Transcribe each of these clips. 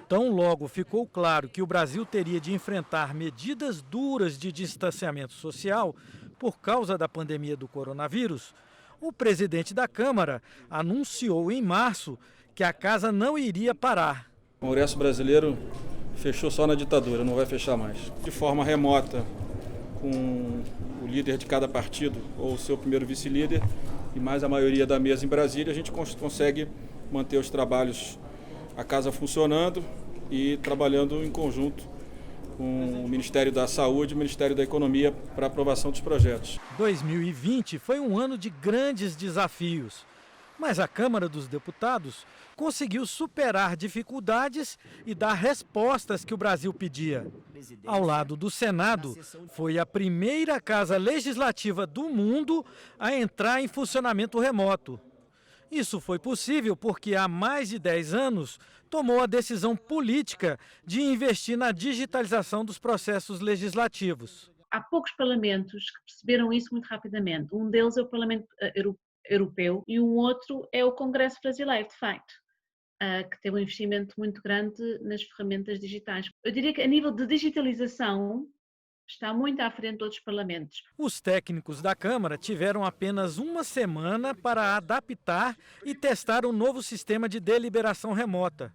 Tão logo ficou claro que o Brasil teria de enfrentar medidas duras de distanciamento social por causa da pandemia do coronavírus, o presidente da Câmara anunciou em março que a casa não iria parar. O Congresso brasileiro fechou só na ditadura, não vai fechar mais. De forma remota, com o líder de cada partido ou o seu primeiro vice-líder e mais a maioria da mesa em Brasília, a gente consegue manter os trabalhos, a casa funcionando e trabalhando em conjunto com o Ministério da Saúde e o Ministério da Economia para aprovação dos projetos. 2020 foi um ano de grandes desafios, mas a Câmara dos Deputados conseguiu superar dificuldades e dar respostas que o Brasil pedia. Ao lado do Senado, foi a primeira casa legislativa do mundo a entrar em funcionamento remoto. Isso foi possível porque há mais de 10 anos tomou a decisão política de investir na digitalização dos processos legislativos. Há poucos parlamentos que perceberam isso muito rapidamente. Um deles é o Parlamento Europeu e um outro é o Congresso Brasileiro, de facto, que teve um investimento muito grande nas ferramentas digitais. Eu diria que a nível de digitalização está muito à frente de outros parlamentos. Os técnicos da Câmara tiveram apenas uma semana para adaptar e testar o novo sistema de deliberação remota.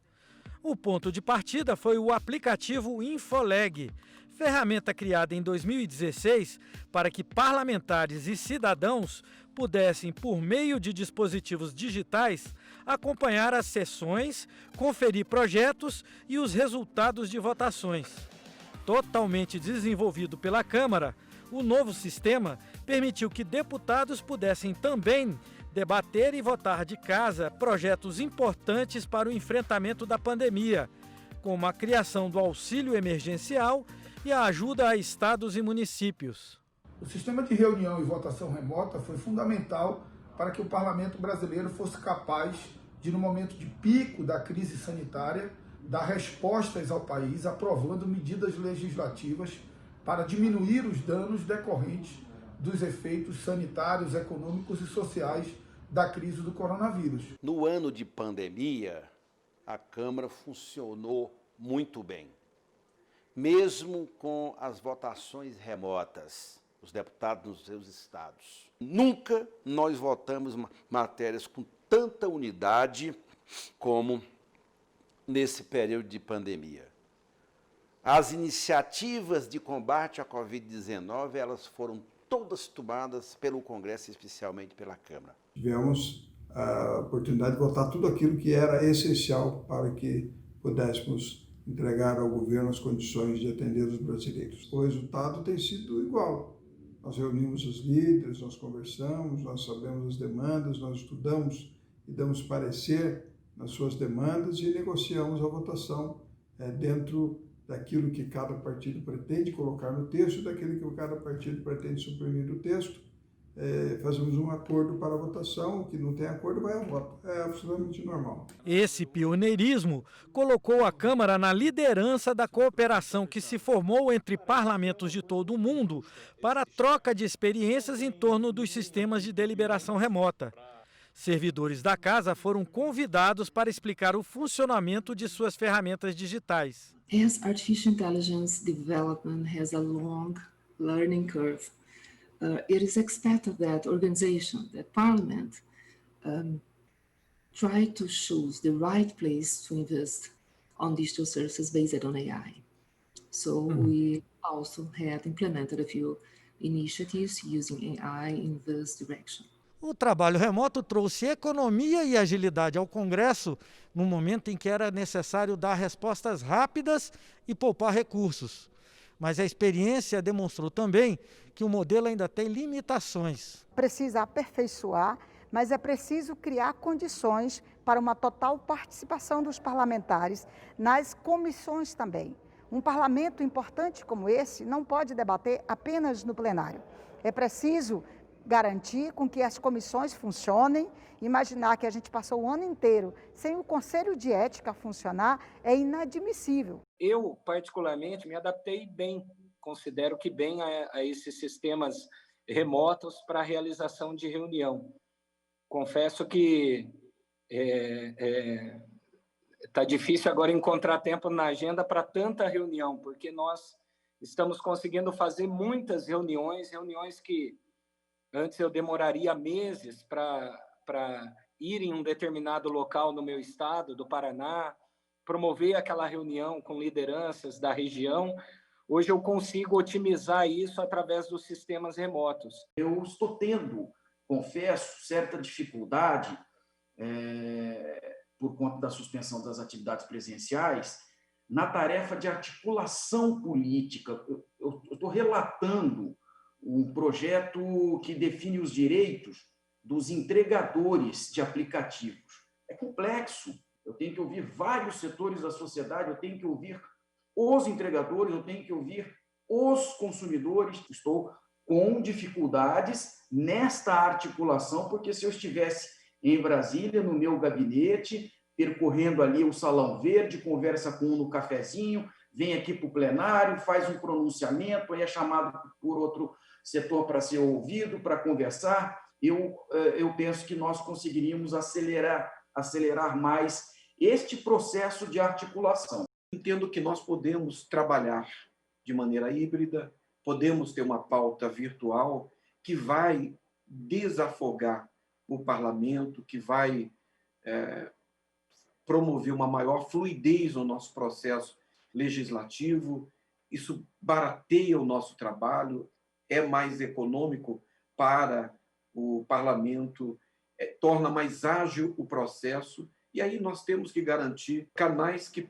O ponto de partida foi o aplicativo Infoleg, ferramenta criada em 2016 para que parlamentares e cidadãos pudessem, por meio de dispositivos digitais, acompanhar as sessões, conferir projetos e os resultados de votações. Totalmente desenvolvido pela Câmara, o novo sistema permitiu que deputados pudessem também debater e votar de casa projetos importantes para o enfrentamento da pandemia, como a criação do auxílio emergencial e a ajuda a estados e municípios. O sistema de reunião e votação remota foi fundamental para que o parlamento brasileiro fosse capaz de, no momento de pico da crise sanitária, dar respostas ao país, aprovando medidas legislativas para diminuir os danos decorrentes dos efeitos sanitários, econômicos e sociais da crise do coronavírus. No ano de pandemia, a Câmara funcionou muito bem, mesmo com as votações remotas, os deputados nos seus estados. Nunca nós votamos matérias com tanta unidade como nesse período de pandemia. As iniciativas de combate à Covid-19, elas foram todas tomadas pelo Congresso, especialmente pela Câmara. Tivemos a oportunidade de votar tudo aquilo que era essencial para que pudéssemos entregar ao governo as condições de atender os brasileiros. O resultado tem sido igual. Nós reunimos os líderes, nós conversamos, nós sabemos as demandas, nós estudamos e damos parecer nas suas demandas e negociamos a votação dentro daquilo que cada partido pretende colocar no texto, daquilo que cada partido pretende suprimir do texto. Fazemos um acordo para a votação, o que não tem acordo vai a voto. É absolutamente normal. Esse pioneirismo colocou a Câmara na liderança da cooperação que se formou entre parlamentos de todo o mundo para a troca de experiências em torno dos sistemas de deliberação remota. Servidores da casa foram convidados para explicar o funcionamento de suas ferramentas digitais. As artificial intelligence development has a long learning curve, it is expected that organizations, that parliament, try to choose the right place to invest on digital services based on AI. So we also had implemented a few initiatives using AI in this direction. O trabalho remoto trouxe economia e agilidade ao Congresso no momento em que era necessário dar respostas rápidas e poupar recursos. Mas a experiência demonstrou também que o modelo ainda tem limitações. Precisa aperfeiçoar, mas é preciso criar condições para uma total participação dos parlamentares nas comissões também. Um parlamento importante como esse não pode debater apenas no plenário. É preciso garantir com que as comissões funcionem. Imaginar que a gente passou o ano inteiro sem o Conselho de Ética funcionar é inadmissível. Eu, particularmente, me adaptei bem, considero que bem a esses sistemas remotos para a realização de reunião. Confesso que Tá difícil agora encontrar tempo na agenda para tanta reunião, porque nós estamos conseguindo fazer muitas reuniões que antes eu demoraria meses para ir em um determinado local no meu estado, do Paraná, promover aquela reunião com lideranças da região. Hoje eu consigo otimizar isso através dos sistemas remotos. Eu estou tendo, confesso, certa dificuldade, por conta da suspensão das atividades presenciais, na tarefa de articulação política. Eu estou relatando um projeto que define os direitos dos entregadores de aplicativos. É complexo. Eu tenho que ouvir vários setores da sociedade, eu tenho que ouvir os entregadores, eu tenho que ouvir os consumidores. Estou com dificuldades nesta articulação, porque se eu estivesse em Brasília, no meu gabinete, percorrendo ali o Salão Verde, conversa com um no cafezinho, vem aqui para o plenário, faz um pronunciamento, aí é chamado por outro setor para ser ouvido, para conversar, eu penso que nós conseguiríamos acelerar mais este processo de articulação. Entendo que nós podemos trabalhar de maneira híbrida, podemos ter uma pauta virtual que vai desafogar o parlamento, que vai promover uma maior fluidez no nosso processo legislativo. Isso barateia o nosso trabalho, é mais econômico para o parlamento, torna mais ágil o processo, e aí nós temos que garantir canais que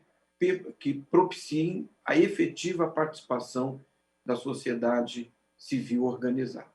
propiciem a efetiva participação da sociedade civil organizada.